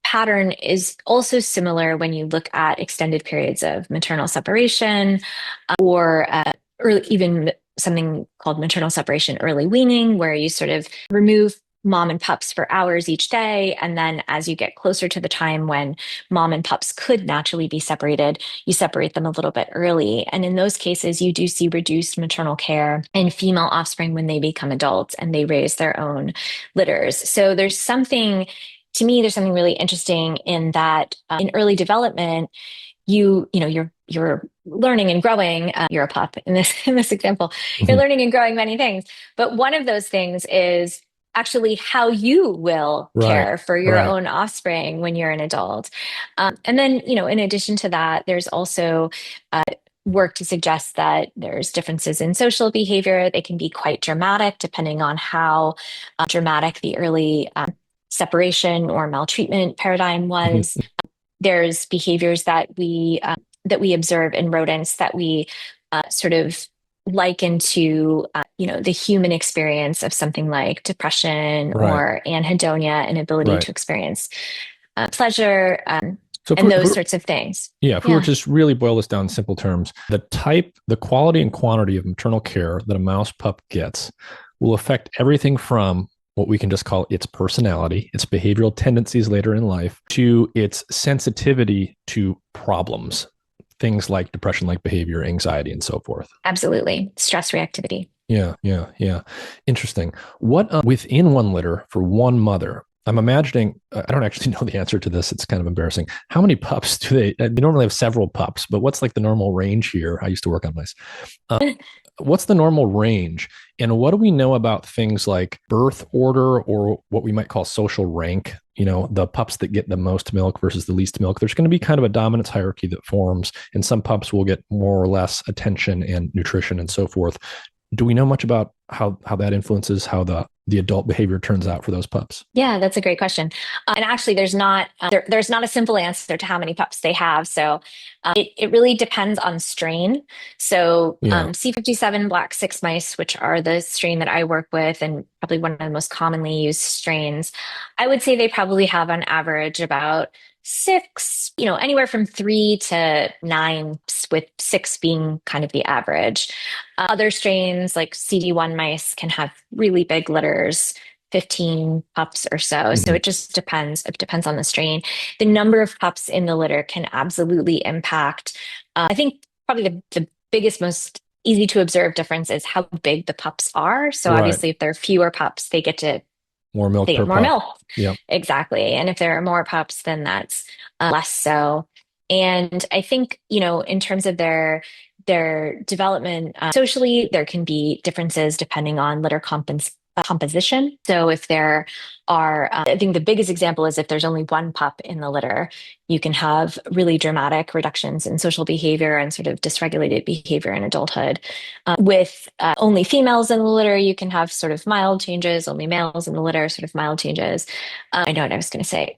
pattern is also similar when you look at extended periods of maternal separation or early, even something called maternal separation early weaning, where you sort of remove mom and pups for hours each day. And then as you get closer to the time when mom and pups could naturally be separated, you separate them a little bit early. And in those cases, you do see reduced maternal care in female offspring when they become adults and they raise their own litters. So to me, there's something really interesting in that in early development, you're learning and growing. You're a pup in this example. You're Mhm. learning and growing many things, but one of those things is actually how you will Right, care for your right. own offspring when you're an adult. And then, in addition to that, there's also work to suggest that there's differences in social behavior. They can be quite dramatic depending on how dramatic the early separation or maltreatment paradigm was. Mhm. There's behaviors that we observe in rodents that we sort of liken to the human experience of something like depression Right, or anhedonia, an ability right. to experience pleasure, So and those sorts of things. yeah, if we were to Yeah. just really boil this down in simple terms, the quality and quantity of maternal care that a mouse pup gets will affect everything from what we can just call its personality, its behavioral tendencies later in life, to its sensitivity to problems, things like depression like behavior, anxiety, and so forth. Absolutely. Stress reactivity. Yeah, yeah, yeah. Interesting. What within one litter for one mother? I'm imagining. I don't actually know the answer to this. It's kind of embarrassing. How many pups do they? They normally have several pups, but what's like the normal range here? I used to work on mice. Uh, what's the normal range, and what do we know about things like birth order or what we might call social rank? The pups that get the most milk versus the least milk. There's going to be kind of a dominance hierarchy that forms, and some pups will get more or less attention and nutrition and so forth. Do we know much about how that influences how the adult behavior turns out for those pups? Yeah, that's a great question. And actually, there's not a simple answer to how many pups they have. So it really depends on strain. So Yeah. C57 black six mice, which are the strain that I work with, and probably one of the most commonly used strains, I would say they probably have on average about six, anywhere from 3 to 9, with six being kind of the average. Other strains like CD1 mice can have really big litters, 15 pups or so. So Hmm. it just depends. It depends on the strain. The number of pups in the litter can absolutely impact. I think probably the biggest, most easy to observe difference is how big the pups are. So Right. obviously, if there are fewer pups, More milk they per get more pup. milk. Yep. Exactly. And if there are more pups, then that's less so. And I think, in terms of their development socially, there can be differences depending on composition. So if there are, I think the biggest example is if there's only one pup in the litter, you can have really dramatic reductions in social behavior and sort of dysregulated behavior in adulthood. With only females in the litter, you can have sort of mild changes, only males in the litter, sort of mild changes. I know what I was going to say.